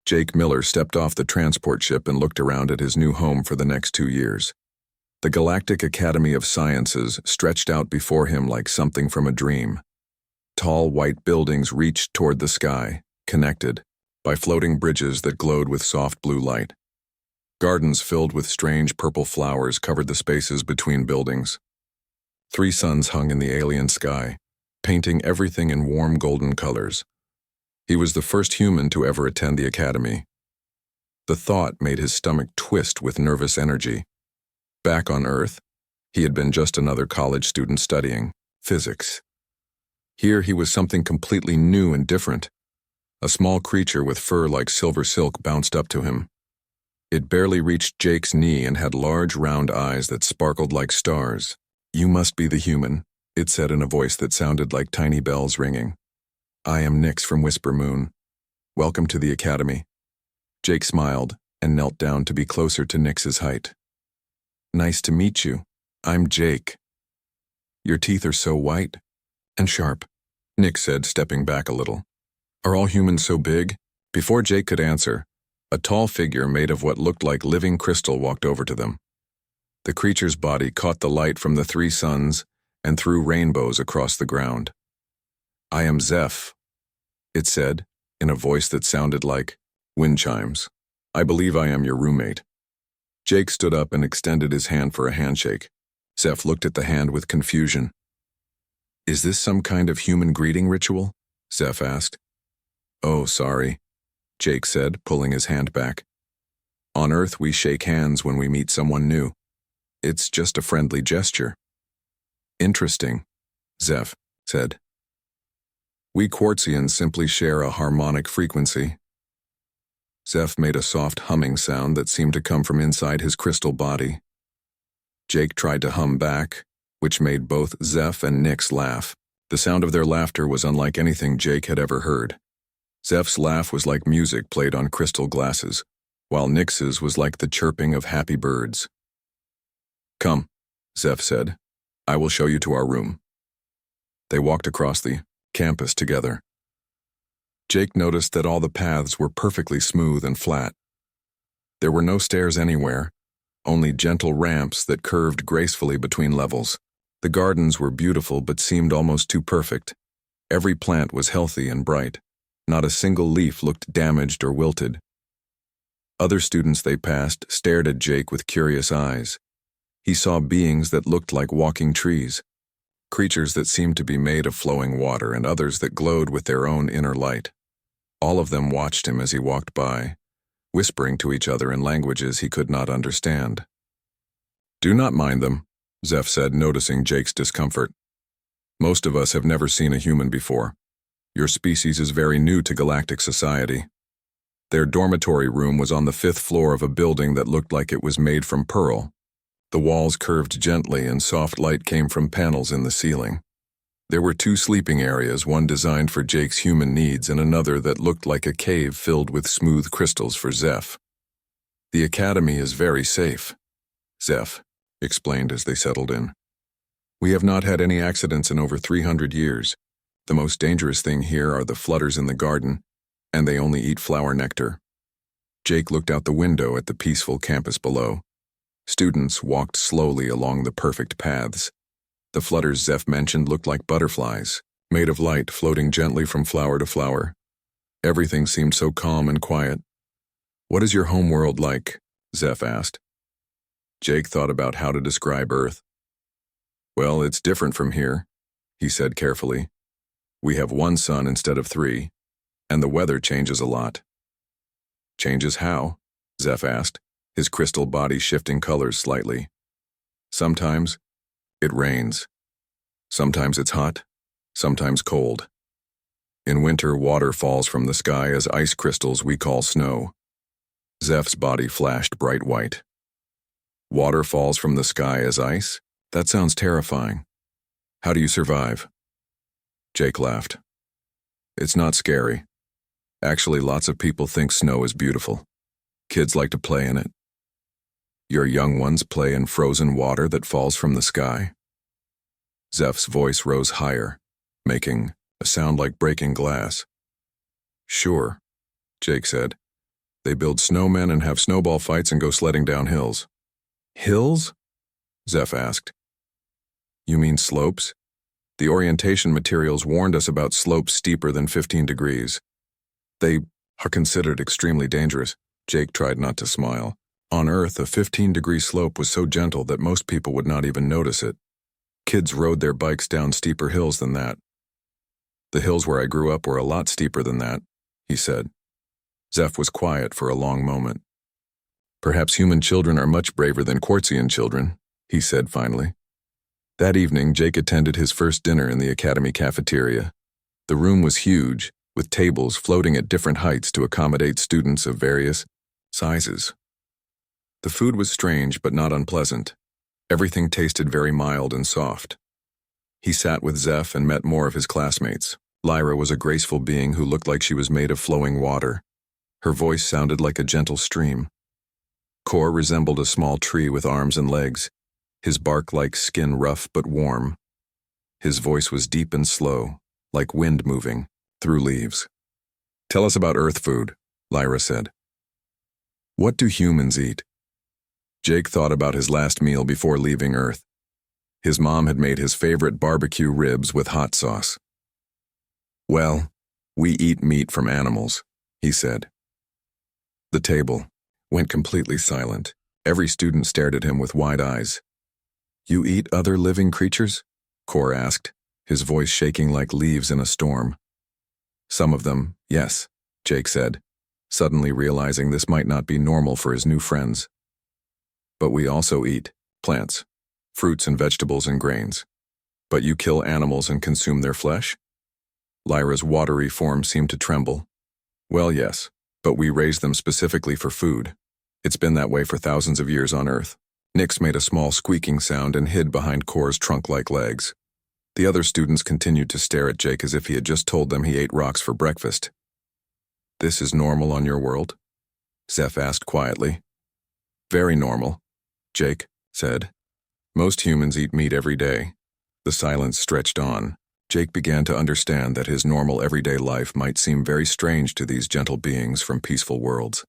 Jake Miller stepped off the transport ship and looked around at his new home for the next 2 years. The Galactic Academy of Sciences stretched out before him like something from a dream. Tall white buildings reached toward the sky, connected by floating bridges that glowed with soft blue light. Gardens filled with strange purple flowers covered the spaces between buildings. 3 suns hung in the alien sky, painting everything in warm golden colors. He was the first human to ever attend the academy. The thought made his stomach twist with nervous energy. Back on Earth, he had been just another college student studying physics. Here he was something completely new and different. A small creature with fur like silver silk bounced up to him. It barely reached Jake's knee and had large round eyes that sparkled like stars. "You must be the human," it said in a voice that sounded like tiny bells ringing. "I am Nix from Whisper Moon. Welcome to the academy." Jake smiled and knelt down to be closer to Nix's height. "Nice to meet you. I'm Jake." "Your teeth are so white and sharp," Nix said, stepping back a little. "Are all humans so big?" Before Jake could answer, a tall figure made of what looked like living crystal walked over to them. The creature's body caught the light from the 3 suns and threw rainbows across the ground. "I am Zeph," it said, in a voice that sounded like wind chimes. "I believe I am your roommate." Jake stood up and extended his hand for a handshake. Zeph looked at the hand with confusion. "Is this some kind of human greeting ritual?" Zeph asked. "Oh, sorry," Jake said, pulling his hand back. "On Earth, we shake hands when we meet someone new. It's just a friendly gesture." "Interesting," Zeph said. "We Quartzians simply share a harmonic frequency." Zeph made a soft humming sound that seemed to come from inside his crystal body. Jake tried to hum back, which made both Zeph and Nix laugh. The sound of their laughter was unlike anything Jake had ever heard. Zeph's laugh was like music played on crystal glasses, while Nix's was like the chirping of happy birds. "Come," Zeph said. "I will show you to our room." They walked across the campus together. Jake noticed that all the paths were perfectly smooth and flat. There were no stairs anywhere, only gentle ramps that curved gracefully between levels. The gardens were beautiful but seemed almost too perfect. Every plant was healthy and bright. Not a single leaf looked damaged or wilted. Other students they passed stared at Jake with curious eyes. He saw beings that looked like walking trees, creatures that seemed to be made of flowing water and others that glowed with their own inner light. All of them watched him as he walked by, whispering to each other in languages he could not understand. "Do not mind them," Zeph said, noticing Jake's discomfort. "Most of us have never seen a human before. Your species is very new to galactic society." Their dormitory room was on the 5th floor of a building that looked like it was made from pearl. The walls curved gently and soft light came from panels in the ceiling. There were 2 sleeping areas, one designed for Jake's human needs and another that looked like a cave filled with smooth crystals for Zeph. "The academy is very safe," Zeph explained as they settled in. "We have not had any accidents in over 300 years. The most dangerous thing here are the flutters in the garden, and they only eat flower nectar." Jake looked out the window at the peaceful campus below. Students walked slowly along the perfect paths. The flutters Zeph mentioned looked like butterflies, made of light floating gently from flower to flower. Everything seemed so calm and quiet. "What is your home world like?" Zeph asked. Jake thought about how to describe Earth. "Well, it's different from here," he said carefully. "We have 1 sun instead of 3, and the weather changes a lot." "Changes how?" Zeph asked, his crystal body shifting colors slightly. "Sometimes it rains. Sometimes it's hot, sometimes cold. In winter, water falls from the sky as ice crystals we call snow." Zeph's body flashed bright white. "Water falls from the sky as ice? That sounds terrifying. How do you survive?" Jake laughed. "It's not scary. Actually, lots of people think snow is beautiful. Kids like to play in it." "Your young ones play in frozen water that falls from the sky?" Zeph's voice rose higher, making a sound like breaking glass. "Sure," Jake said. They build snowmen and have snowball fights and go sledding down hills. Hills? Zeph asked. You mean slopes? The orientation materials warned us about slopes steeper than 15 degrees. They are considered extremely dangerous. Jake tried not to smile. On Earth, a 15-degree slope was so gentle that most people would not even notice it. Kids rode their bikes down steeper hills than that. The hills where I grew up were a lot steeper than that, he said. Zeph was quiet for a long moment. Perhaps human children are much braver than Quartzian children, he said finally. That evening, Jake attended his first dinner in the academy cafeteria. The room was huge, with tables floating at different heights to accommodate students of various sizes. The food was strange but not unpleasant. Everything tasted very mild and soft. He sat with Zeph and met more of his classmates. Lyra was a graceful being who looked like she was made of flowing water. Her voice sounded like a gentle stream. Kor resembled a small tree with arms and legs, his bark-like skin rough but warm. His voice was deep and slow, like wind moving through leaves. Tell us about Earth food, Lyra said. What do humans eat? Jake thought about his last meal before leaving Earth. His mom had made his favorite barbecue ribs with hot sauce. Well, we eat meat from animals, he said. The table went completely silent. Every student stared at him with wide eyes. You eat other living creatures? Kor asked, his voice shaking like leaves in a storm. Some of them, yes, Jake said, suddenly realizing this might not be normal for his new friends. But we also eat plants, fruits and vegetables and grains. But you kill animals and consume their flesh? Lyra's watery form seemed to tremble. Well, yes, but we raise them specifically for food. It's been that way for thousands of years on Earth. Nyx made a small squeaking sound and hid behind Kor's trunk-like legs. The other students continued to stare at Jake as if he had just told them he ate rocks for breakfast. This is normal on your world? Zeph asked quietly. Very normal, Jake said. Most humans eat meat every day. The silence stretched on. Jake began to understand that his normal everyday life might seem very strange to these gentle beings from peaceful worlds.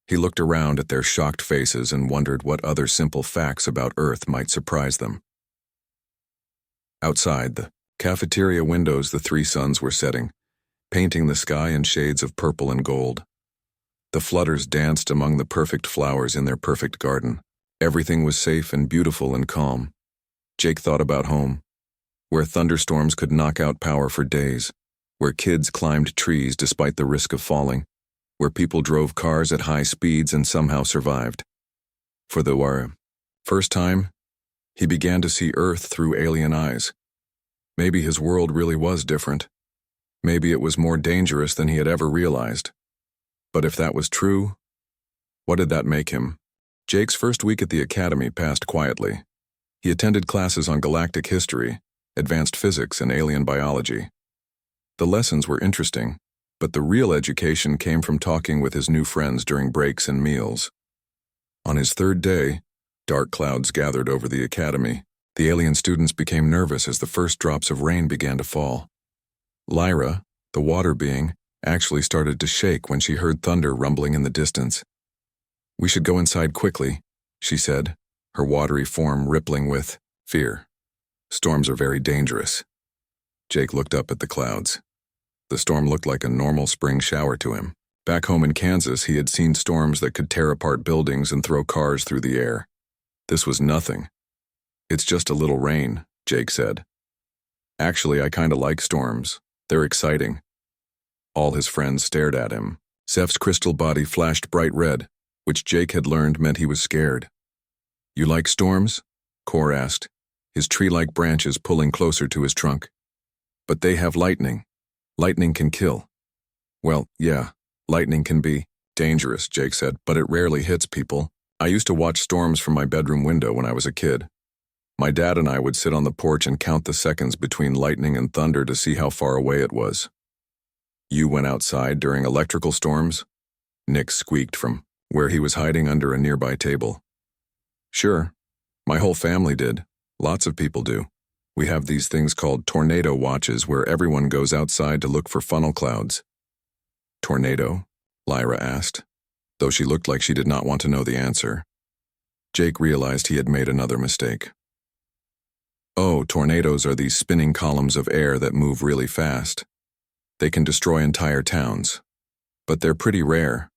He looked around at their shocked faces and wondered what other simple facts about Earth might surprise them. Outside the cafeteria windows, the three suns were setting, painting the sky in shades of purple and gold. The flutters danced among the perfect flowers in their perfect garden. Everything was safe and beautiful and calm. Jake thought about home, where thunderstorms could knock out power for days, where kids climbed trees despite the risk of falling, where people drove cars at high speeds and somehow survived. For the first time, he began to see Earth through alien eyes. Maybe his world really was different. Maybe it was more dangerous than he had ever realized. But if that was true, what did that make him? Jake's first week at the academy passed quietly. He attended classes on galactic history, advanced physics, and alien biology. The lessons were interesting, but the real education came from talking with his new friends during breaks and meals. On his third day, dark clouds gathered over the academy. The alien students became nervous as the first drops of rain began to fall. Lyra, the water being, actually started to shake when she heard thunder rumbling in the distance. We should go inside quickly, she said, her watery form rippling with fear. Storms are very dangerous. Jake looked up at the clouds. The storm looked like a normal spring shower to him. Back home in Kansas, he had seen storms that could tear apart buildings and throw cars through the air. This was nothing. It's just a little rain, Jake said. Actually, I kinda like storms. They're exciting. All his friends stared at him. Zeph's crystal body flashed bright red, which Jake had learned meant he was scared. You like storms? Kor asked, his tree-like branches pulling closer to his trunk. But they have lightning. Lightning can kill. Well, yeah, lightning can be dangerous, Jake said, but it rarely hits people. I used to watch storms from my bedroom window when I was a kid. My dad and I would sit on the porch and count the seconds between lightning and thunder to see how far away it was. You went outside during electrical storms? Nick squeaked from where he was hiding under a nearby table. Sure, my whole family did. Lots of people do. We have these things called tornado watches where everyone goes outside to look for funnel clouds. Tornado? Lyra asked. though she looked like she did not want to know the answer. Jake realized he had made another mistake. Oh, tornadoes are these spinning columns of air that move really fast. They can destroy entire towns. But they're pretty rare,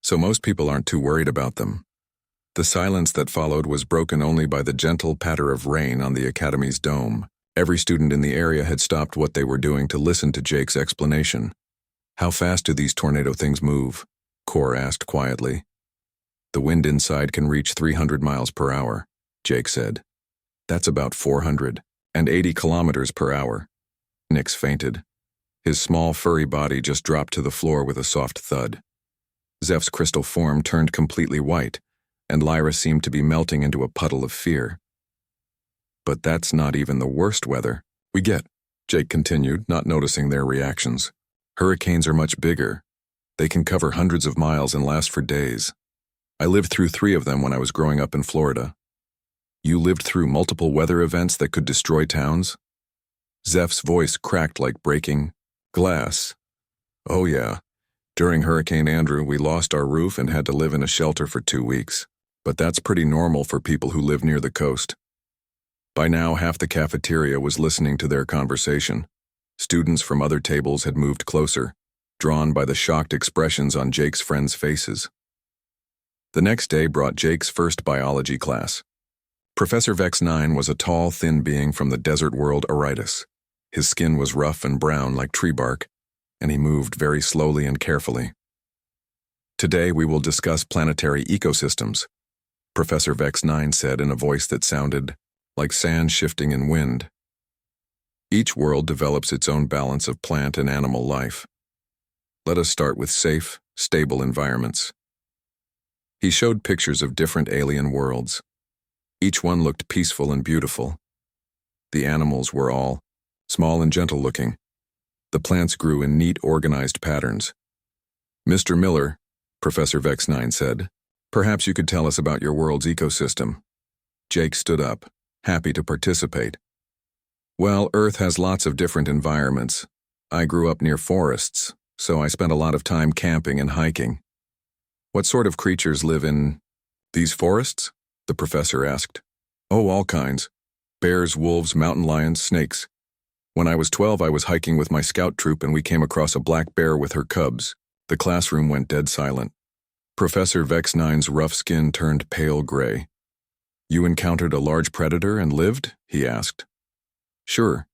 so most people aren't too worried about them. The silence that followed was broken only by the gentle patter of rain on the academy's dome. Every student in the area had stopped what they were doing to listen to Jake's explanation. "How fast do these tornado things move?" Cor asked quietly. "The wind inside can reach 300 miles per hour, Jake said. "That's about 480 kilometers per hour. Nix fainted. His small, furry body just dropped to the floor with a soft thud. Zeph's crystal form turned completely white, and Lyra seemed to be melting into a puddle of fear. "But that's not even the worst weather we get," Jake continued, not noticing their reactions. "Hurricanes are much bigger. They can cover hundreds of miles and last for days. I lived through 3 of them when I was growing up in Florida." "You lived through multiple weather events that could destroy towns?" Zeph's voice cracked like breaking glass. "Oh yeah. During Hurricane Andrew, we lost our roof and had to live in a shelter for 2 weeks. But that's pretty normal for people who live near the coast." By now, half the cafeteria was listening to their conversation. Students from other tables had moved closer, drawn by the shocked expressions on Jake's friends' faces. The next day brought Jake's first biology class. Professor Vex 9 was a tall, thin being from the desert world Aritis. His skin was rough and brown like tree bark, and he moved very slowly and carefully. "Today we will discuss planetary ecosystems," Professor Vex 9 said in a voice that sounded like sand shifting in wind. "Each world develops its own balance of plant and animal life. Let us start with safe, stable environments." He showed pictures of different alien worlds. Each one looked peaceful and beautiful. The animals were all small and gentle-looking. The plants grew in neat, organized patterns. "Mr. Miller," Professor Vex 9 said, "perhaps you could tell us about your world's ecosystem." Jake stood up, happy to participate. "Well, Earth has lots of different environments. I grew up near forests, so I spent a lot of time camping and hiking." "What sort of creatures live in these forests?" the professor asked. "Oh, all kinds. Bears, wolves, mountain lions, snakes. When I was 12, I was hiking with my scout troop and we came across a black bear with her cubs." The classroom went dead silent. Professor Vex 9's rough skin turned pale gray. "You encountered a large predator and lived?" he asked. "Sure.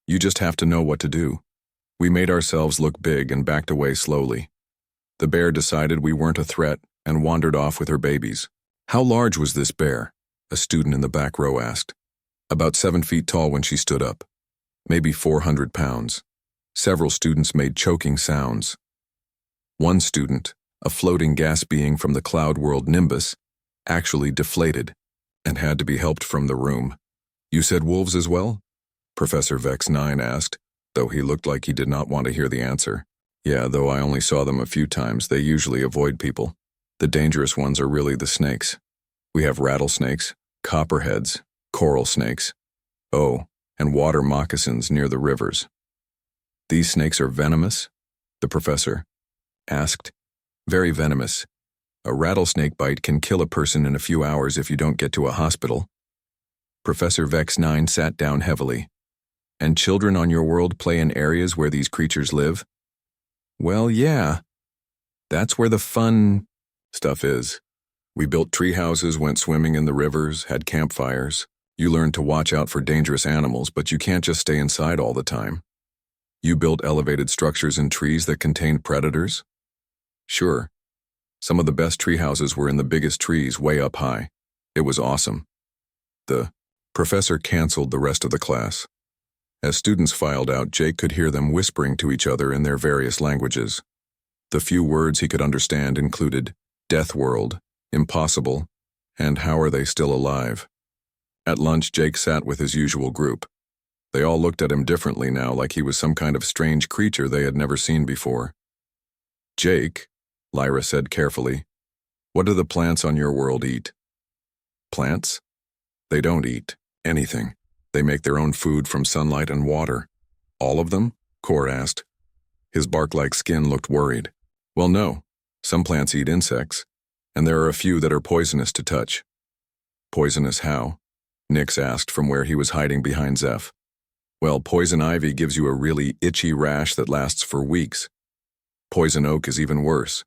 You just have to know what to do. We made ourselves look big and backed away slowly. The bear decided we weren't a threat and wandered off with her babies." "How large was this bear?" a student in the back row asked. "About 7 feet tall when she stood up. Maybe 400 pounds. Several students made choking sounds. One student, a floating gas being from the cloud world Nimbus, actually deflated and had to be helped from the room. "You said wolves as well?" Professor Vex 9 asked, though he looked like he did not want to hear the answer. "Yeah, though I only saw them a few times, they usually avoid people. The dangerous ones are really the snakes. We have rattlesnakes, copperheads, coral snakes. Oh, and water moccasins near the rivers." "These snakes are venomous?" the professor asked. "Very venomous. A rattlesnake bite can kill a person in a few hours if you don't get to a hospital." Professor Vex 9 sat down heavily. "And children on your world play in areas where these creatures live?" "Well, yeah. That's where the fun stuff is. We built tree houses, went swimming in the rivers, had campfires. You learn to watch out for dangerous animals, but you can't just stay inside all the time." "You built elevated structures in trees that contained predators?" "Sure. Some of the best tree houses were in the biggest trees way up high. It was awesome." The professor canceled the rest of the class. As students filed out, Jake could hear them whispering to each other in their various languages. The few words he could understand included Deathworld, impossible, and how are they still alive. At lunch, Jake sat with his usual group. They all looked at him differently now, like he was some kind of strange creature they had never seen before. "Jake," Lyra said carefully, "what do the plants on your world eat?" "Plants? They don't eat anything. They make their own food from sunlight and water." "All of them?" Cor asked. His bark-like skin looked worried. "Well, no. Some plants eat insects, and there are a few that are poisonous to touch. Poisonous how? Nix asked from where he was hiding behind Zeph. Well, poison ivy gives you a really itchy rash that lasts for weeks. Poison oak is even worse.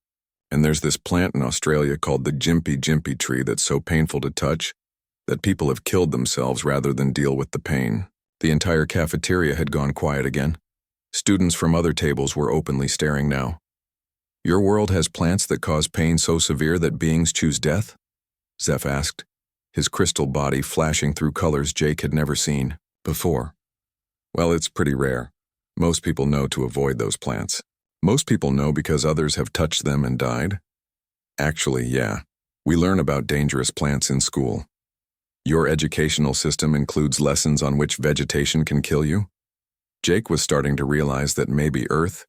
And there's this plant in Australia called the jimpy tree that's so painful to touch that people have killed themselves rather than deal with the pain. The entire cafeteria had gone quiet again. Students from other tables were openly staring now. Your world has plants that cause pain so severe that beings choose death? Zeph asked, his crystal body flashing through colors Jake had never seen before. Well, it's pretty rare. Most people know to avoid those plants. Most people know because others have touched them and died. Actually, yeah, we learn about dangerous plants in school. Your educational system includes lessons on which vegetation can kill you. Jake was starting to realize that maybe Earth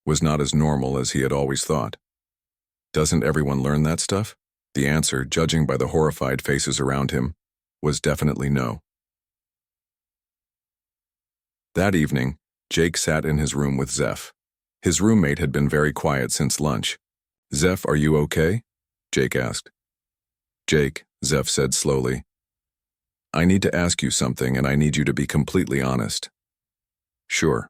was not as normal as he had always thought. Doesn't everyone learn that stuff? The answer, judging by the horrified faces around him, was definitely no. That evening, Jake sat in his room with Zeph. His roommate had been very quiet since lunch. Zeph, are you okay? Jake asked. Jake, Zeph said slowly, I need to ask you something and I need you to be completely honest. Sure.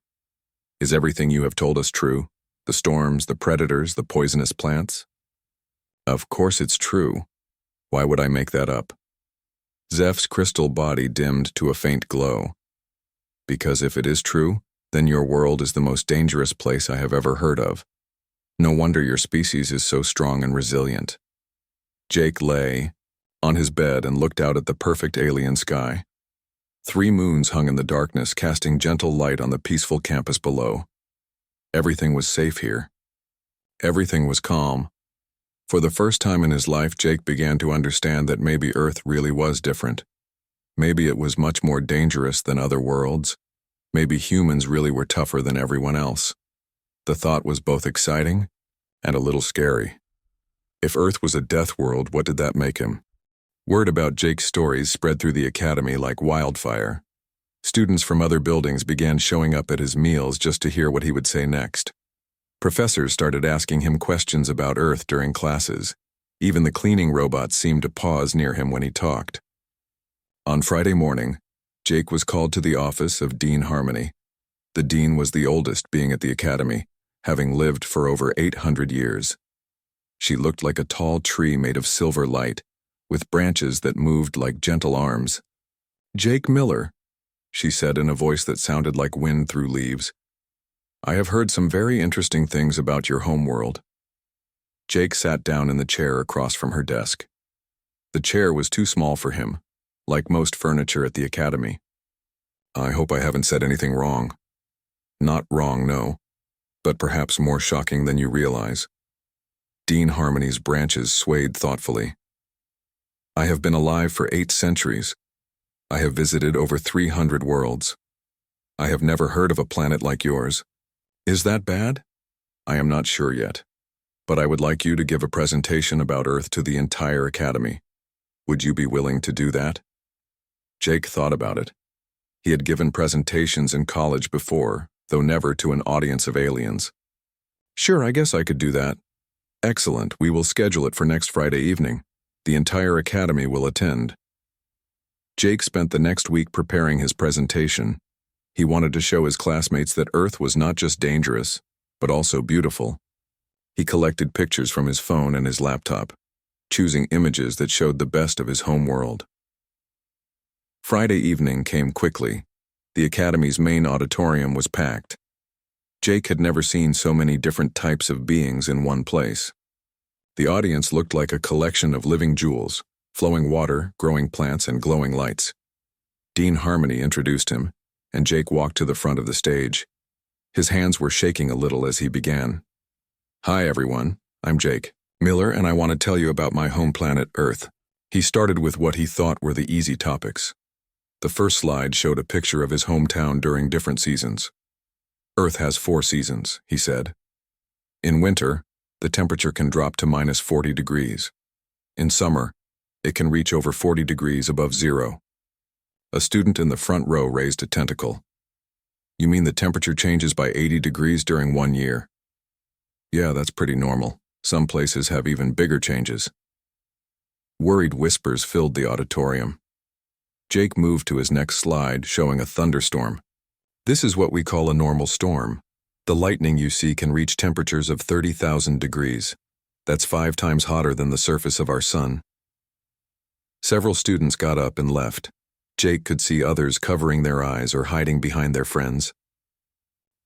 Is everything you have told us true? The storms, the predators, the poisonous plants? Of course it's true. Why would I make that up? Zeph's crystal body dimmed to a faint glow. Because if it is true, then your world is the most dangerous place I have ever heard of. No wonder your species is so strong and resilient. Jake lay on his bed and looked out at the perfect alien sky. 3 moons hung in the darkness, casting gentle light on the peaceful campus below. Everything was safe here. Everything was calm. For the first time in his life, Jake began to understand that maybe Earth really was different. Maybe it was much more dangerous than other worlds. Maybe humans really were tougher than everyone else. The thought was both exciting and a little scary. If Earth was a death world, what did that make him? Word about Jake's stories spread through the academy like wildfire. Students from other buildings began showing up at his meals just to hear what he would say next. Professors started asking him questions about Earth during classes. Even the cleaning robots seemed to pause near him when he talked. On Friday morning, Jake was called to the office of Dean Harmony. The dean was the oldest being at the academy, having lived for over 800 years. She looked like a tall tree made of silver light, with branches that moved like gentle arms. Jake Miller, she said in a voice that sounded like wind through leaves. I have heard some very interesting things about your homeworld. Jake sat down in the chair across from her desk. The chair was too small for him, like most furniture at the academy. I hope I haven't said anything wrong. Not wrong, no, but perhaps more shocking than you realize. Dean Harmony's branches swayed thoughtfully. I have been alive for 8 centuries. I have visited over 300 worlds. I have never heard of a planet like yours. Is that bad? I am not sure yet, but I would like you to give a presentation about Earth to the entire academy. Would you be willing to do that? Jake thought about it. He had given presentations in college before, though never to an audience of aliens. Sure, I guess I could do that. Excellent, we will schedule it for next Friday evening. The entire academy will attend. Jake spent the next week preparing his presentation. He wanted to show his classmates that Earth was not just dangerous, but also beautiful. He collected pictures from his phone and his laptop, choosing images that showed the best of his home world. Friday evening came quickly. The academy's main auditorium was packed. Jake had never seen so many different types of beings in one place. The audience looked like a collection of living jewels, flowing water, growing plants, and glowing lights. Dean Harmony introduced him, and Jake walked to the front of the stage. His hands were shaking a little as he began. Hi everyone, I'm Jake Miller, and I want to tell you about my home planet, Earth. He started with what he thought were the easy topics. The first slide showed a picture of his hometown during different seasons. Earth has 4 seasons, he said. In winter, the temperature can drop to minus 40 degrees. In summer, it can reach over 40 degrees above zero. A student in the front row raised a tentacle. You mean the temperature changes by 80 degrees during one year? Yeah, that's pretty normal, Some places have even bigger changes. Worried whispers filled the auditorium. Jake moved to his next slide, showing a thunderstorm. This is what we call a normal storm. The lightning you see can reach temperatures of 30,000 degrees. That's 5 times hotter than the surface of our sun. Several students got up and left. Jake could see others covering their eyes or hiding behind their friends.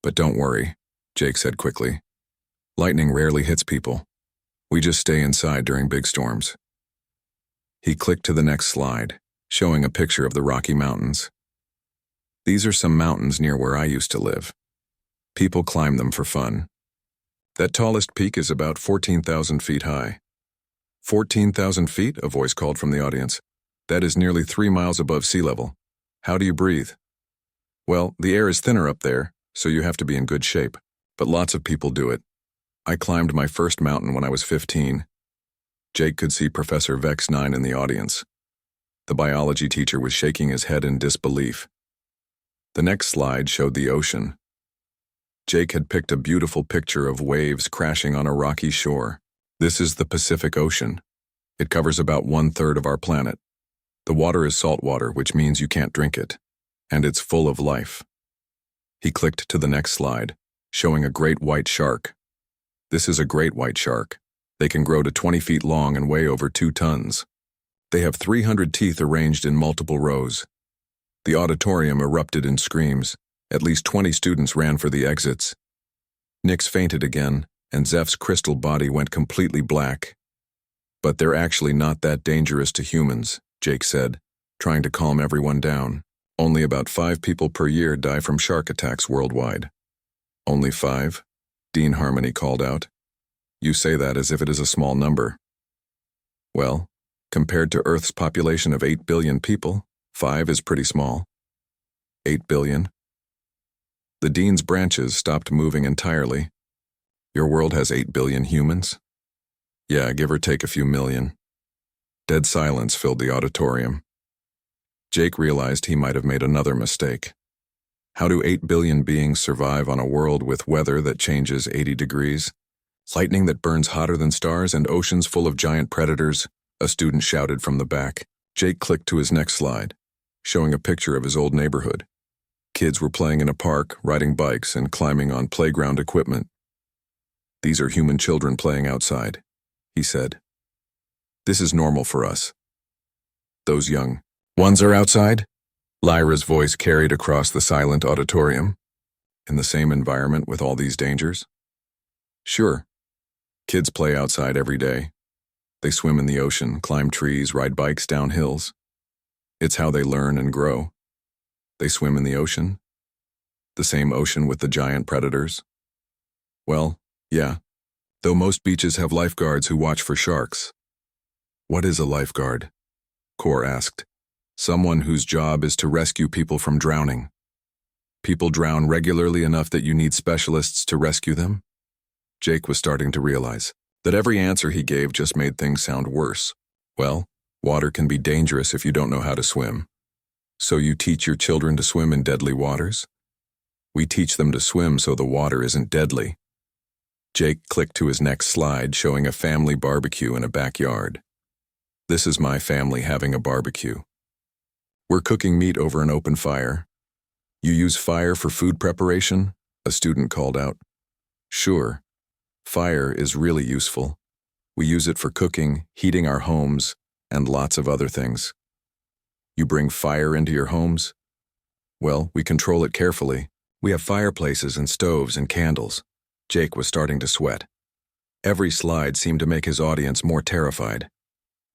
But don't worry, Jake said quickly. Lightning rarely hits people. We just stay inside during big storms. He clicked to the next slide, showing a picture of the Rocky Mountains. These are some mountains near where I used to live. People climb them for fun. That tallest peak is about 14,000 feet high. 14,000 feet? A voice called from the audience. That is nearly 3 miles above sea level. How do you breathe? Well, the air is thinner up there, so you have to be in good shape. But lots of people do it. I climbed my first mountain when I was 15. Jake could see Professor Vex 9 in the audience. The biology teacher was shaking his head in disbelief. The next slide showed the ocean. Jake had picked a beautiful picture of waves crashing on a rocky shore. This is the Pacific Ocean. It covers about 1/3 of our planet. The water is salt water, which means you can't drink it. And it's full of life. He clicked to the next slide, showing a great white shark. This is a great white shark. They can grow to 20 feet long and weigh over 2 tons. They have 300 teeth arranged in multiple rows. The auditorium erupted in screams. At least 20 students ran for the exits. Nix fainted again, and Zeph's crystal body went completely black. But they're actually not that dangerous to humans, Jake said, trying to calm everyone down. Only about 5 people per year die from shark attacks worldwide. Only 5? Dean Harmony called out. You say that as if it is a small number. Well, compared to Earth's population of 8 billion people, 5 is pretty small. 8 billion? The dean's branches stopped moving entirely. Your world has 8 billion humans? Yeah, give or take a few million. Dead silence filled the auditorium. Jake realized he might have made another mistake. How do 8 billion beings survive on a world with weather that changes 80 degrees? Lightning that burns hotter than stars and oceans full of giant predators? A student shouted from the back. Jake clicked to his next slide, showing a picture of his old neighborhood. Kids were playing in a park, riding bikes, and climbing on playground equipment. These are human children playing outside, he said. This is normal for us. Those young ones are outside? Lyra's voice carried across the silent auditorium. In the same environment with all these dangers? Sure. Kids play outside every day. They swim in the ocean, climb trees, ride bikes down hills. It's how they learn and grow. They swim in the ocean? The same ocean with the giant predators? Well, yeah. Though most beaches have lifeguards who watch for sharks. What is a lifeguard? Core asked. Someone whose job is to rescue people from drowning. People drown regularly enough that you need specialists to rescue them? Jake was starting to realize that every answer he gave just made things sound worse. Well, water can be dangerous if you don't know how to swim. So you teach your children to swim in deadly waters? We teach them to swim so the water isn't deadly. Jake clicked to his next slide, showing a family barbecue in a backyard. This is my family having a barbecue. We're cooking meat over an open fire. You use fire for food preparation? A student called out. Sure. Fire is really useful. We use it for cooking, heating our homes, and lots of other things. You bring fire into your homes? Well, we control it carefully. We have fireplaces and stoves and candles. Jake was starting to sweat. Every slide seemed to make his audience more terrified.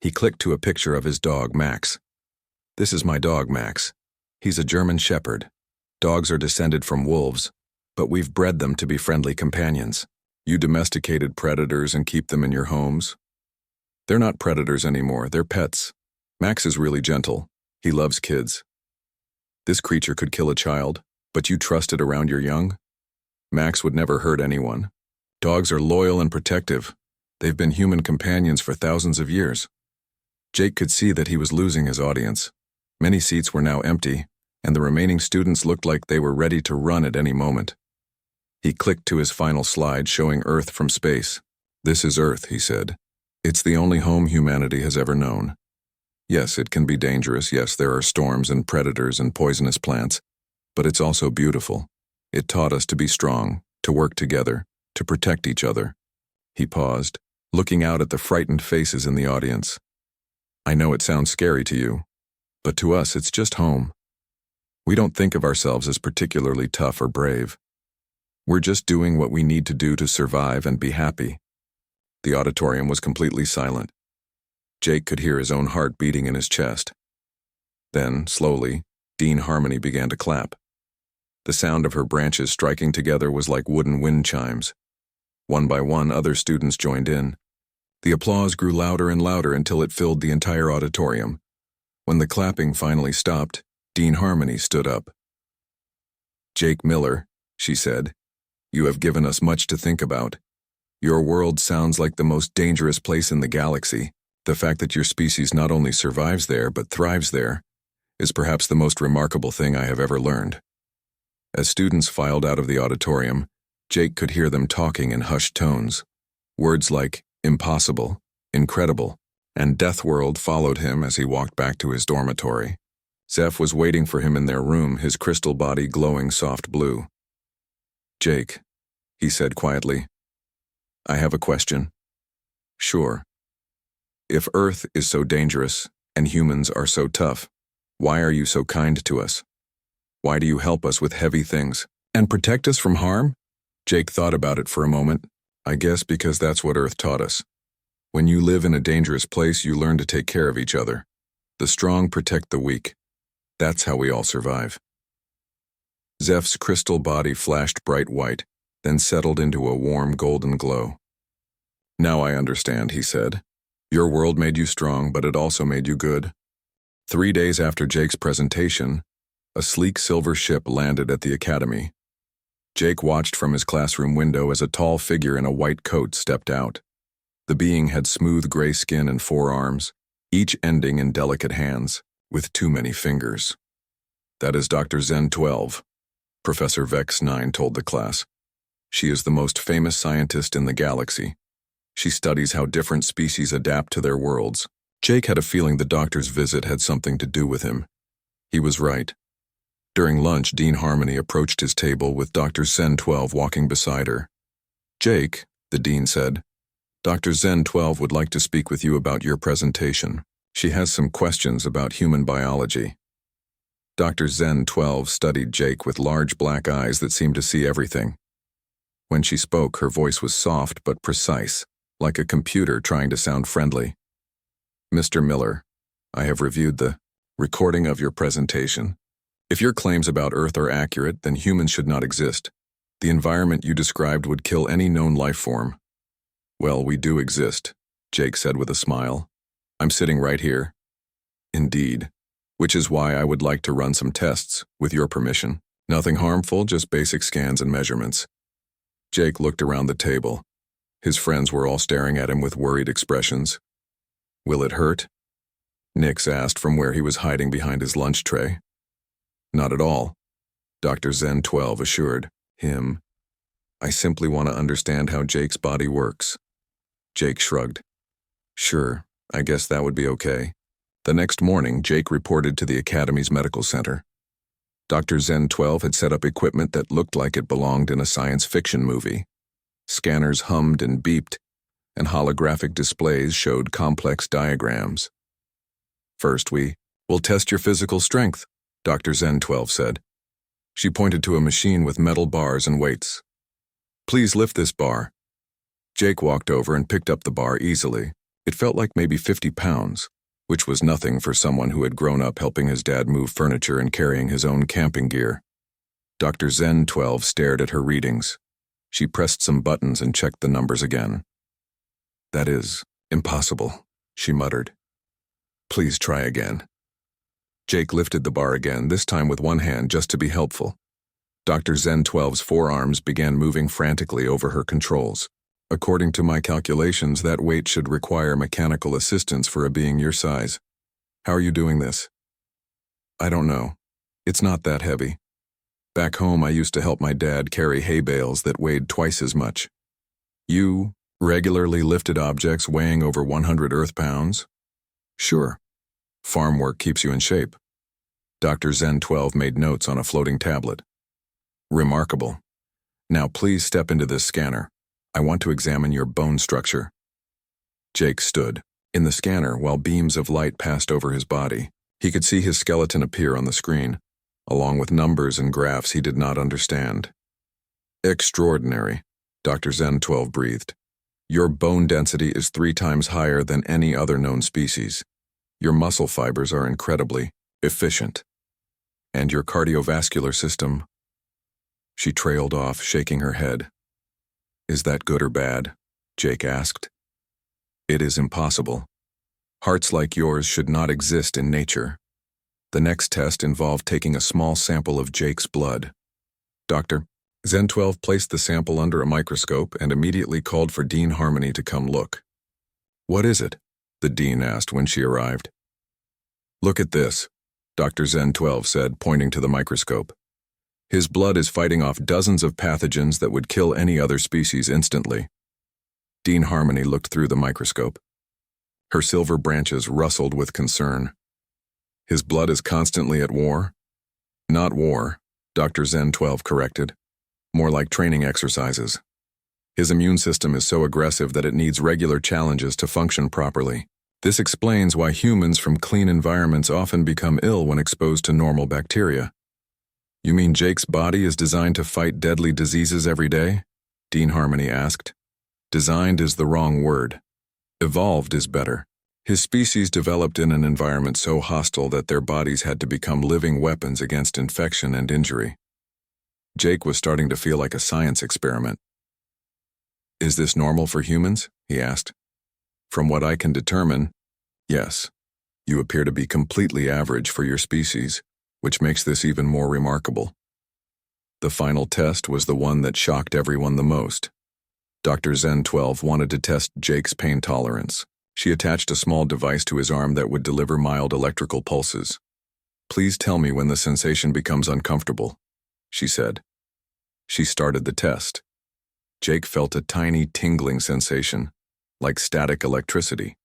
He clicked to a picture of his dog, Max. This is my dog, Max. He's a German shepherd. Dogs are descended from wolves, but we've bred them to be friendly companions. You domesticated predators and keep them in your homes? They're not predators anymore, they're pets. Max is really gentle. He loves kids. This creature could kill a child, but you trust it around your young? Max would never hurt anyone. Dogs are loyal and protective. They've been human companions for thousands of years. Jake could see that he was losing his audience. Many seats were now empty, and the remaining students looked like they were ready to run at any moment. He clicked to his final slide showing Earth from space. "This is Earth," he said. "It's the only home humanity has ever known. Yes, it can be dangerous. Yes, there are storms and predators and poisonous plants. But it's also beautiful. It taught us to be strong, to work together, to protect each other." He paused, looking out at the frightened faces in the audience. "I know it sounds scary to you, but to us it's just home. We don't think of ourselves as particularly tough or brave. We're just doing what we need to do to survive and be happy." The auditorium was completely silent. Jake could hear his own heart beating in his chest. Then, slowly, Dean Harmony began to clap. The sound of her branches striking together was like wooden wind chimes. One by one, other students joined in. The applause grew louder and louder until it filled the entire auditorium. When the clapping finally stopped, Dean Harmony stood up. "Jake Miller," she said, "you have given us much to think about. Your world sounds like the most dangerous place in the galaxy. The fact that your species not only survives there but thrives there is perhaps the most remarkable thing I have ever learned." As students filed out of the auditorium, Jake could hear them talking in hushed tones. Words like impossible, incredible, and Deathworld followed him as he walked back to his dormitory. Zeph was waiting for him in their room, his crystal body glowing soft blue. "Jake," he said quietly, "I have a question." "Sure." "If Earth is so dangerous and humans are so tough, why are you so kind to us? Why do you help us with heavy things and protect us from harm?" Jake thought about it for a moment. "I guess because that's what Earth taught us. When you live in a dangerous place, you learn to take care of each other. The strong protect the weak. That's how we all survive." Zeph's crystal body flashed bright white, then settled into a warm golden glow. "Now I understand," he said. "Your world made you strong, but it also made you good." 3 days after Jake's presentation, a sleek silver ship landed at the academy. Jake watched from his classroom window as a tall figure in a white coat stepped out. The being had smooth gray skin and 4 arms, each ending in delicate hands, with too many fingers. "That is Dr. Zen 12, Professor Vex 9 told the class. "She is the most famous scientist in the galaxy. She studies how different species adapt to their worlds." Jake had a feeling the doctor's visit had something to do with him. He was right. During lunch, Dean Harmony approached his table with Dr. Zen 12 walking beside her. "Jake," the dean said, "Dr. Zen 12 would like to speak with you about your presentation. She has some questions about human biology." Dr. Zen 12 studied Jake with large black eyes that seemed to see everything. When she spoke, her voice was soft but precise, like a computer trying to sound friendly. "Mr. Miller, I have reviewed the recording of your presentation. If your claims about Earth are accurate, then humans should not exist. The environment you described would kill any known life form." "Well, we do exist," Jake said with a smile. "I'm sitting right here." "Indeed. Which is why I would like to run some tests, with your permission. Nothing harmful, just basic scans and measurements." Jake looked around the table. His friends were all staring at him with worried expressions. "Will it hurt?" Nix asked from where he was hiding behind his lunch tray. "Not at all," Dr. Zen 12 assured him. "I simply want to understand how Jake's body works." Jake shrugged. "Sure, I guess that would be okay." The next morning, Jake reported to the Academy's medical center. Dr. Zen 12 had set up equipment that looked like it belonged in a science fiction movie. Scanners hummed and beeped, and holographic displays showed complex diagrams. "First, we will test your physical strength," Dr. Zen 12 said. She pointed to a machine with metal bars and weights. "Please lift this bar." Jake walked over and picked up the bar easily. It felt like maybe 50 pounds, which was nothing for someone who had grown up helping his dad move furniture and carrying his own camping gear. Dr. Zen 12 stared at her readings. She pressed some buttons and checked the numbers again. "That is impossible," she muttered. "Please try again." Jake lifted the bar again, this time with one hand just to be helpful. Dr. Zen 12's forearms began moving frantically over her controls. "According to my calculations, that weight should require mechanical assistance for a being your size. How are you doing this?" "I don't know. It's not that heavy. Back home, I used to help my dad carry hay bales that weighed twice as much." "You Regularly lifted objects weighing over 100 Earth pounds? Sure. Farm work keeps you in shape. Dr. Zen 12 made notes on a floating tablet. Remarkable. Now please step into this scanner. I want to examine your bone structure. Jake stood in the scanner while beams of light passed over his body. He could see his skeleton appear on the screen, along with numbers and graphs he did not understand. Extraordinary, Dr. Zen 12 breathed. Your bone density is 3 times higher than any other known species. Your muscle fibers are incredibly efficient. And your cardiovascular system. She trailed off, shaking her head. Is that good or bad? Jake asked. It is impossible. Hearts like yours should not exist in nature. The next test involved taking a small sample of Jake's blood. Dr. Zen 12 placed the sample under a microscope and immediately called for Dean Harmony to come look. What is it? The dean asked when she arrived. Look at this, Dr. Zen 12 said, pointing to the microscope. His blood is fighting off dozens of pathogens that would kill any other species instantly. Dean Harmony looked through the microscope. Her silver branches rustled with concern. His blood is constantly at war? Not war, Dr. Zen 12 corrected. More like training exercises. His immune system is so aggressive that it needs regular challenges to function properly. This explains why humans from clean environments often become ill when exposed to normal bacteria. You mean Jake's body is designed to fight deadly diseases every day? Dean Harmony asked. Designed is the wrong word. Evolved is better. His species developed in an environment so hostile that their bodies had to become living weapons against infection and injury. Jake was starting to feel like a science experiment. Is this normal for humans? He asked. From what I can determine, yes. You appear to be completely average for your species, which makes this even more remarkable. The final test was the one that shocked everyone the most. Dr. Zen 12 wanted to test Jake's pain tolerance. She attached a small device to his arm that would deliver mild electrical pulses. Please tell me when the sensation becomes uncomfortable, she said. She started the test. Jake felt a tiny tingling sensation, like static electricity.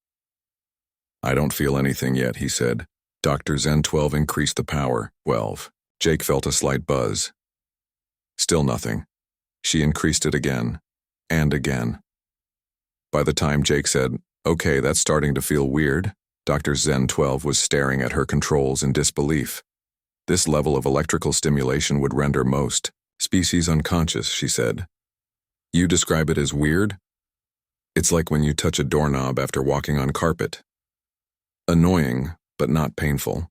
I don't feel anything yet, he said. Dr. Zen 12 increased the power. 12. Jake felt a slight buzz. Still nothing. She increased it again, and again. By the time Jake said, okay, that's starting to feel weird, Dr. Zen 12 was staring at her controls in disbelief. This level of electrical stimulation would render most species unconscious, she said. You describe it as weird? It's like when you touch a doorknob after walking on carpet. Annoying, but not painful.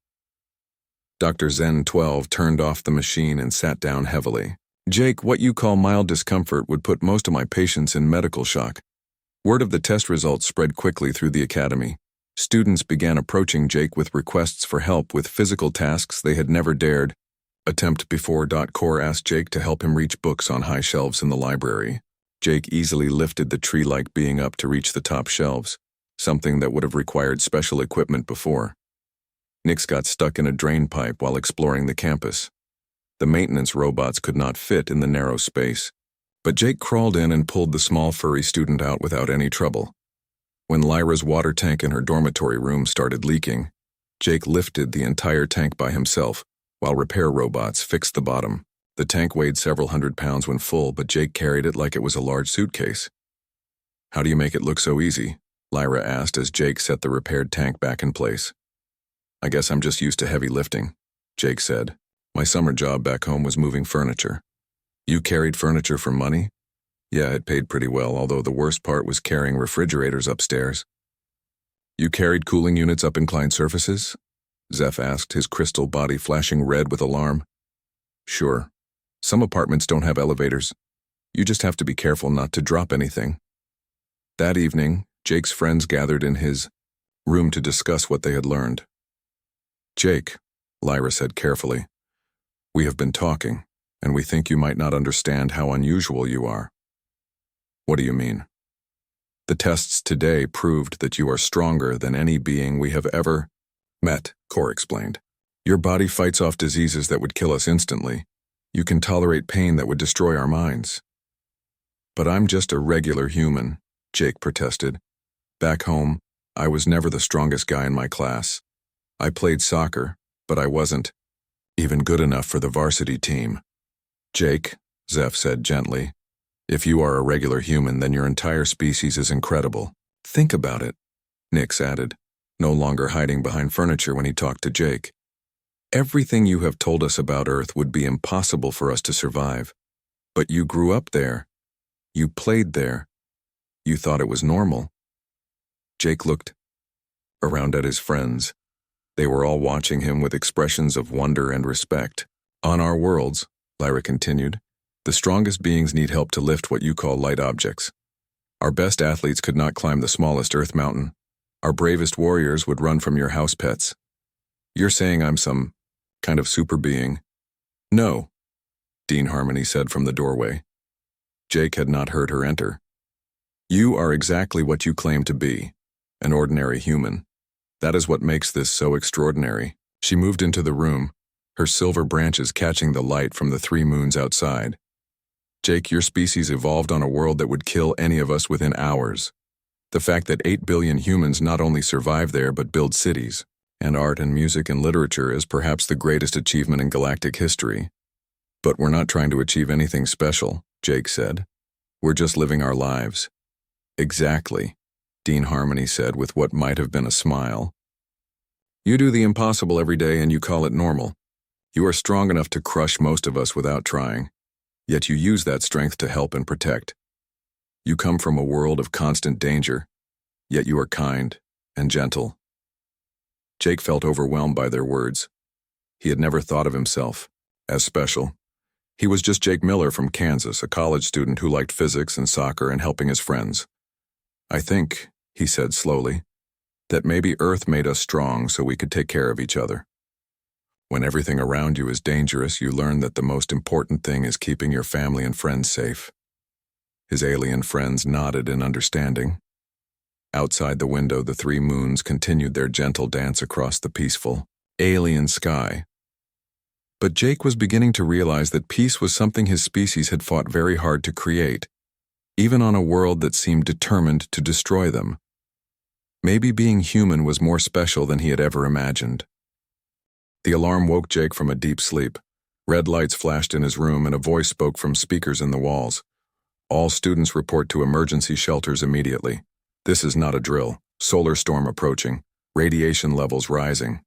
Dr. Zen 12 turned off the machine and sat down heavily. Jake, what you call mild discomfort would put most of my patients in medical shock. Word of the test results spread quickly through the academy. Students began approaching Jake with requests for help with physical tasks they had never dared attempt before. Core asked Jake to help him reach books on high shelves in the library. Jake easily lifted the tree-like being up to reach the top shelves, something that would have required special equipment before. Nix got stuck in a drain pipe while exploring the campus. The maintenance robots could not fit in the narrow space, but Jake crawled in and pulled the small furry student out without any trouble. When Lyra's water tank in her dormitory room started leaking, Jake lifted the entire tank by himself, while repair robots fixed the bottom. The tank weighed several hundred pounds when full, but Jake carried it like it was a large suitcase. How do you make it look so easy? Lyra asked as Jake set the repaired tank back in place. I guess I'm just used to heavy lifting, Jake said. My summer job back home was moving furniture. You carried furniture for money? Yeah, it paid pretty well, although the worst part was carrying refrigerators upstairs. You carried cooling units up inclined surfaces? Zeph asked, his crystal body flashing red with alarm. Sure. Some apartments don't have elevators. You just have to be careful not to drop anything. That evening, Jake's friends gathered in his room to discuss what they had learned. Jake, Lyra said carefully, we have been talking, and we think you might not understand how unusual you are. What do you mean? The tests today proved that you are stronger than any being we have ever met, Core explained. Your body fights off diseases that would kill us instantly. You can tolerate pain that would destroy our minds. But I'm just a regular human. Jake protested. Back home, I was never the strongest guy in my class. I played soccer, but I wasn't even good enough for the varsity team. Jake, Zeph said gently, if you are a regular human, then your entire species is incredible. Think about it, Nix added, no longer hiding behind furniture when he talked to Jake. Everything you have told us about Earth would be impossible for us to survive. But you grew up there. You played there. You thought it was normal. Jake looked around at his friends. They were all watching him with expressions of wonder and respect. On our worlds, Lyra continued, the strongest beings need help to lift what you call light objects. Our best athletes could not climb the smallest earth mountain. Our bravest warriors would run from your house pets. You're saying I'm some kind of super being? No, Dean Harmony said from the doorway. Jake had not heard her enter. You are exactly what you claim to be, an ordinary human. That is what makes this so extraordinary. She moved into the room, her silver branches catching the light from the 3 moons outside. Jake, your species evolved on a world that would kill any of us within hours. The fact that 8 billion humans not only survive there but build cities, and art and music and literature is perhaps the greatest achievement in galactic history. But we're not trying to achieve anything special, Jake said. We're just living our lives. Exactly, Dean Harmony said with what might have been a smile. You do the impossible every day and you call it normal. You are strong enough to crush most of us without trying. Yet you use that strength to help and protect. You come from a world of constant danger, yet you are kind and gentle. Jake felt overwhelmed by their words. He had never thought of himself as special. He was just Jake Miller from Kansas, a college student who liked physics and soccer and helping his friends. I think, he said slowly, that maybe Earth made us strong so we could take care of each other. When everything around you is dangerous, you learn that the most important thing is keeping your family and friends safe. His alien friends nodded in understanding. Outside the window, the 3 moons continued their gentle dance across the peaceful, alien sky. But Jake was beginning to realize that peace was something his species had fought very hard to create, even on a world that seemed determined to destroy them. Maybe being human was more special than he had ever imagined. The alarm woke Jake from a deep sleep. Red lights flashed in his room and a voice spoke from speakers in the walls. All students report to emergency shelters immediately. This is not a drill. Solar storm approaching. Radiation levels rising.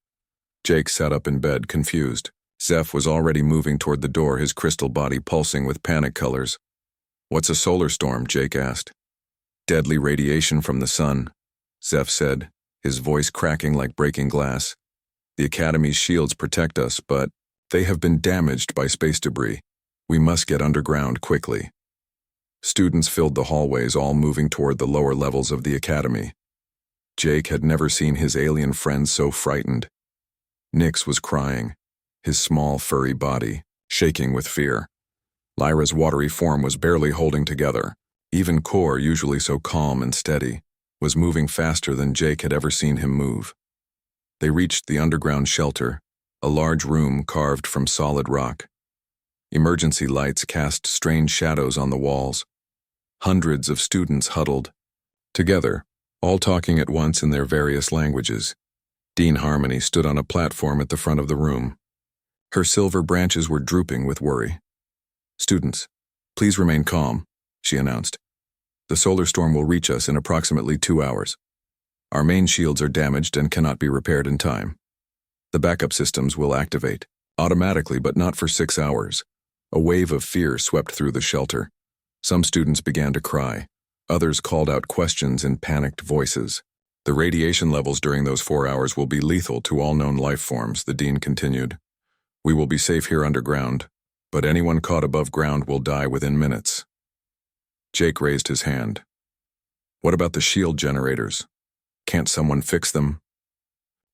Jake sat up in bed, confused. Zeph was already moving toward the door, his crystal body pulsing with panic colors. What's a solar storm? Jake asked. Deadly radiation from the sun, Zeph said, his voice cracking like breaking glass. The Academy's shields protect us, but they have been damaged by space debris. We must get underground quickly. Students filled the hallways, all moving toward the lower levels of the Academy. Jake had never seen his alien friends so frightened. Nix was crying, his small furry body shaking with fear. Lyra's watery form was barely holding together. Even Core, usually so calm and steady, was moving faster than Jake had ever seen him move. They reached the underground shelter, a large room carved from solid rock. Emergency lights cast strange shadows on the walls. Hundreds of students huddled together, all talking at once in their various languages. Dean Harmony stood on a platform at the front of the room. Her silver branches were drooping with worry. Students, please remain calm, she announced. The solar storm will reach us in approximately 2 hours. Our main shields are damaged and cannot be repaired in time. The backup systems will activate, automatically but not for 6 hours. A wave of fear swept through the shelter. Some students began to cry. Others called out questions in panicked voices. The radiation levels during those 4 hours will be lethal to all known life forms, the dean continued. We will be safe here underground, but anyone caught above ground will die within minutes. Jake raised his hand. What about the shield generators? Can't someone fix them?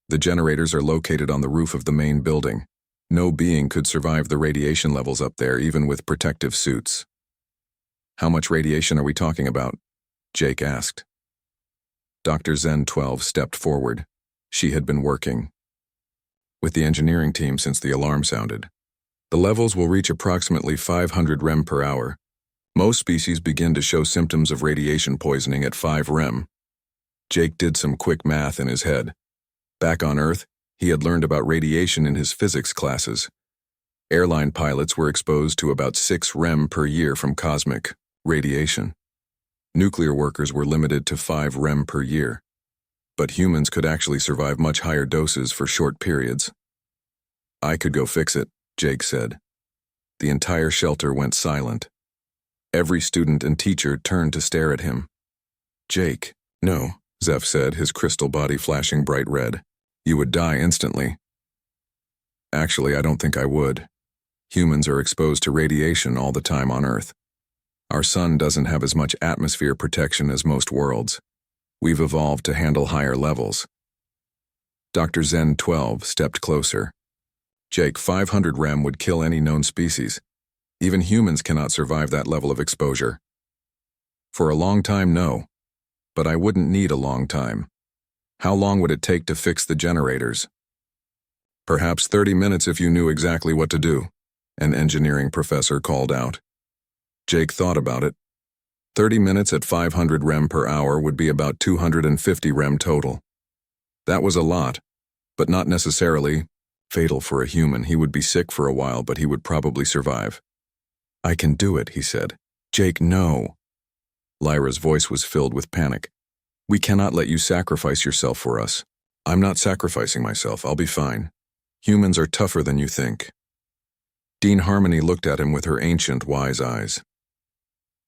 The generators are located on the roof of the main building. No being could survive the radiation levels up there, even with protective suits. How much radiation are we talking about? Jake asked. Dr. Zen 12 stepped forward. She had been working with the engineering team since the alarm sounded. The levels will reach approximately 500 rem per hour. Most species begin to show symptoms of radiation poisoning at 5 rem. Jake did some quick math in his head. Back on Earth, he had learned about radiation in his physics classes. Airline pilots were exposed to about 6 rem per year from cosmic radiation. Nuclear workers were limited to 5 rem per year. But humans could actually survive much higher doses for short periods. "I could go fix it," Jake said. The entire shelter went silent. Every student and teacher turned to stare at him. "Jake." "No," Zeph said, his crystal body flashing bright red. "You would die instantly." "Actually, I don't think I would. Humans are exposed to radiation all the time on Earth. Our sun doesn't have as much atmosphere protection as most worlds. We've evolved to handle higher levels." Dr. Zen 12 stepped closer. "Jake, 500 rem would kill any known species. Even humans cannot survive that level of exposure." "For a long time, no. But I wouldn't need a long time. How long would it take to fix the generators?" "Perhaps 30 minutes if you knew exactly what to do," an engineering professor called out. Jake thought about it. 30 minutes at 500 rem per hour would be about 250 rem total. That was a lot, but not necessarily fatal for a human. He would be sick for a while, but he would probably survive. "I can do it," he said. "Jake, no." Lyra's voice was filled with panic. "We cannot let you sacrifice yourself for us." "I'm not sacrificing myself. I'll be fine. Humans are tougher than you think." Dean Harmony looked at him with her ancient, wise eyes.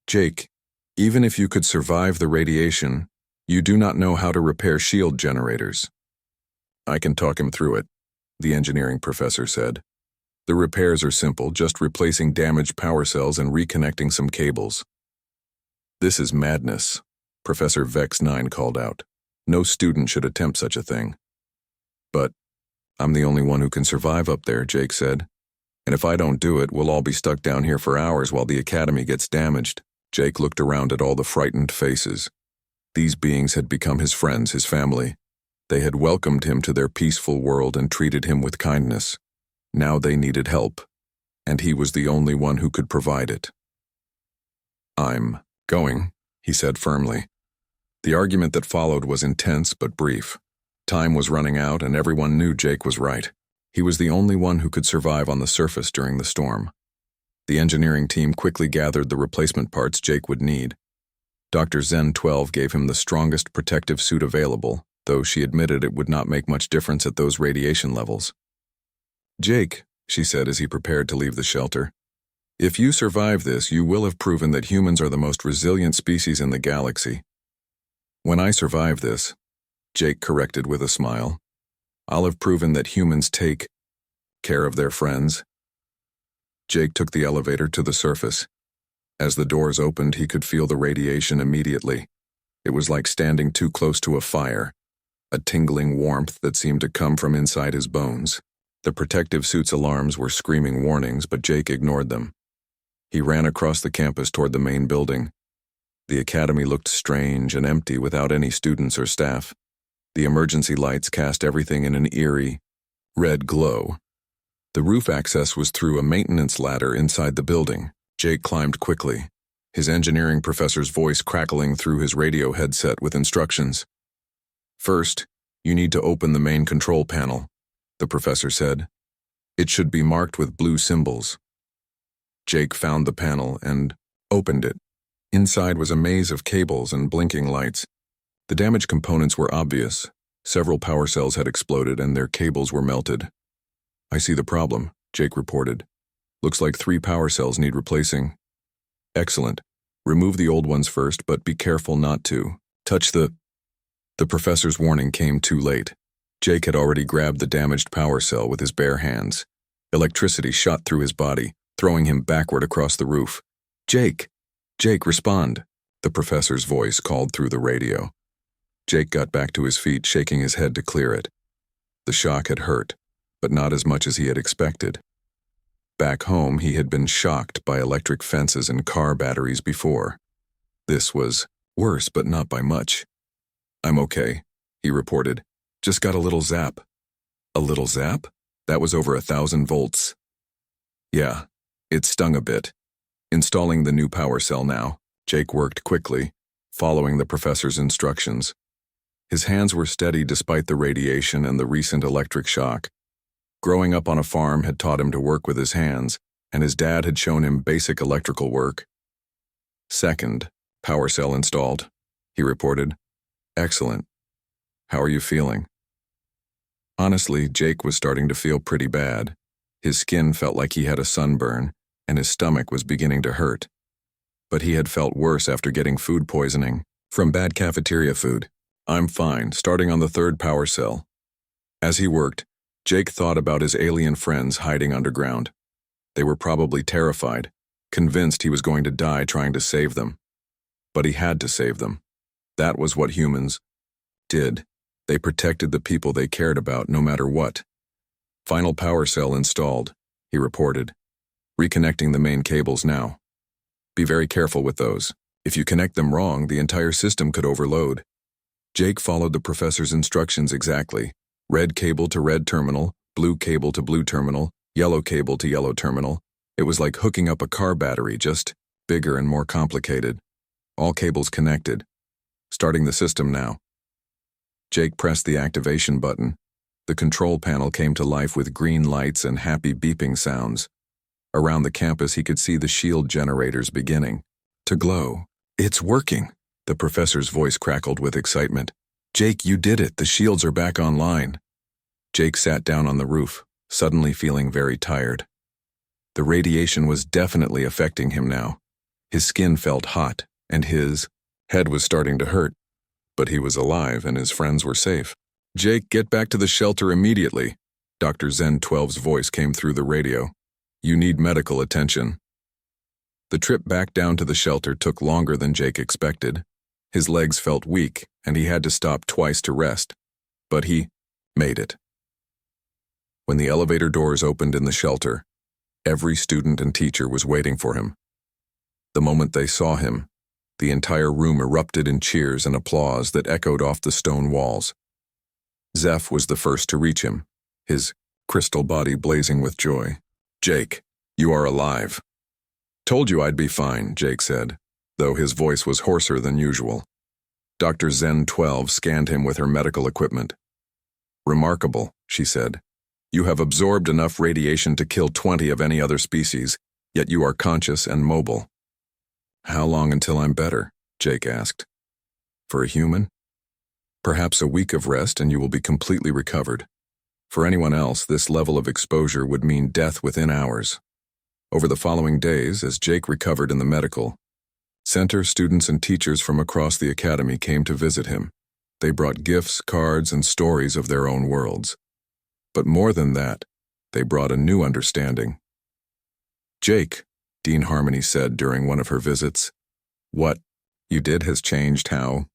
"Jake, even if you could survive the radiation, you do not know how to repair shield generators." "I can talk him through it," the engineering professor said. "The repairs are simple, just replacing damaged power cells and reconnecting some cables." "This is madness," Professor Vex 9 called out. "No student should attempt such a thing." "But I'm the only one who can survive up there," Jake said. "And if I don't do it, we'll all be stuck down here for hours while the academy gets damaged." Jake looked around at all the frightened faces. These beings had become his friends, his family. They had welcomed him to their peaceful world and treated him with kindness. Now they needed help, and he was the only one who could provide it. "I'm going," he said firmly. The argument that followed was intense but brief. Time was running out, and everyone knew Jake was right. He was the only one who could survive on the surface during the storm. The engineering team quickly gathered the replacement parts Jake would need. Dr. Zen 12 gave him the strongest protective suit available, though she admitted it would not make much difference at those radiation levels. "Jake," she said as he prepared to leave the shelter, "if you survive this, you will have proven that humans are the most resilient species in the galaxy." "When I survive this," Jake corrected with a smile, "I'll have proven that humans take care of their friends." Jake took the elevator to the surface. As the doors opened, he could feel the radiation immediately. It was like standing too close to a fire, a tingling warmth that seemed to come from inside his bones. The protective suit's alarms were screaming warnings, but Jake ignored them. He ran across the campus toward the main building. The academy looked strange and empty without any students or staff. The emergency lights cast everything in an eerie, red glow. The roof access was through a maintenance ladder inside the building. Jake climbed quickly, his engineering professor's voice crackling through his radio headset with instructions. "First, you need to open the main control panel," the professor said. "It should be marked with blue symbols." Jake found the panel and opened it. Inside was a maze of cables and blinking lights. The damaged components were obvious. Several power cells had exploded and their cables were melted. "I see the problem," Jake reported. "Looks like 3 power cells need replacing." "Excellent. Remove the old ones first, but be careful not to touch the..." The professor's warning came too late. Jake had already grabbed the damaged power cell with his bare hands. Electricity shot through his body, throwing him backward across the roof. "Jake! Jake, respond!" the professor's voice called through the radio. Jake got back to his feet, shaking his head to clear it. The shock had hurt, but not as much as he had expected. Back home, he had been shocked by electric fences and car batteries before. This was worse, but not by much. "I'm okay," he reported. "Just got a little zap." "A little zap?" That was over 1,000 volts. "Yeah, it stung a bit. Installing the new power cell now, Jake worked quickly, following the professor's instructions. His hands were steady despite the radiation and the recent electric shock. Growing up on a farm had taught him to work with his hands, and his dad had shown him basic electrical work. Second, power cell installed, he reported. Excellent. How are you feeling? Honestly, Jake was starting to feel pretty bad. His skin felt like he had a sunburn, and his stomach was beginning to hurt. But he had felt worse after getting food poisoning from bad cafeteria food. I'm fine, starting on the third power cell. As he worked, Jake thought about his alien friends hiding underground. They were probably terrified, convinced he was going to die trying to save them. But he had to save them. That was what humans did. They protected the people they cared about no matter what. Final power cell installed, he reported. Reconnecting the main cables now. Be very careful with those. If you connect them wrong, the entire system could overload. Jake followed the professor's instructions exactly. Red cable to red terminal, blue cable to blue terminal, yellow cable to yellow terminal. It was like hooking up a car battery, just bigger and more complicated. All cables connected. Starting the system now. Jake pressed the activation button. The control panel came to life with green lights and happy beeping sounds. Around the campus he could see the shield generators beginning to glow. It's working, the professor's voice crackled with excitement. Jake, you did it, the shields are back online. Jake sat down on the roof, suddenly feeling very tired. The radiation was definitely affecting him now. His skin felt hot, and his head was starting to hurt. But he was alive and his friends were safe. Jake, get back to the shelter immediately. Dr. Zen 12's voice came through the radio. You need medical attention. The trip back down to the shelter took longer than Jake expected. His legs felt weak, and he had to stop twice to rest. But he made it. When the elevator doors opened in the shelter, every student and teacher was waiting for him. The moment they saw him, the entire room erupted in cheers and applause that echoed off the stone walls. Zeph was the first to reach him, his crystal body blazing with joy. Jake, you are alive. Told you I'd be fine, Jake said, though his voice was hoarser than usual. Dr. Zen 12 scanned him with her medical equipment. Remarkable, she said. You have absorbed enough radiation to kill 20 of any other species, yet you are conscious and mobile. How long until I'm better? Jake asked. For a human? Perhaps a week of rest and you will be completely recovered. For anyone else, this level of exposure would mean death within hours. Over the following days, as Jake recovered in the medical center, students and teachers from across the academy came to visit him. They brought gifts, cards, and stories of their own worlds. But more than that, they brought a new understanding. Jake, Dean Harmony said during one of her visits, what you did has changed how